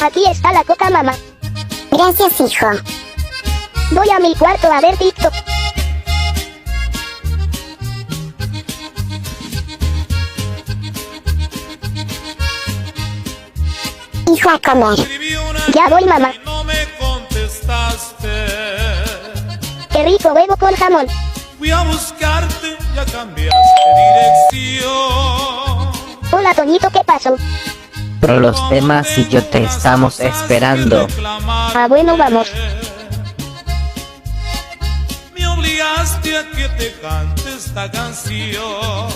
Aquí está la coca, mamá. Gracias, hijo. Voy a mi cuarto a ver TikTok. Hijo, a comer. Ya voy, mamá. No me contestaste. Qué rico huevo con jamón. Fui a buscarte, ya cambiaste dirección. Hola, Toñito, ¿qué pasó? Pero los demás y yo te estamos esperando. Ah, bueno, vamos. Me obligaste a que te cante esta canción.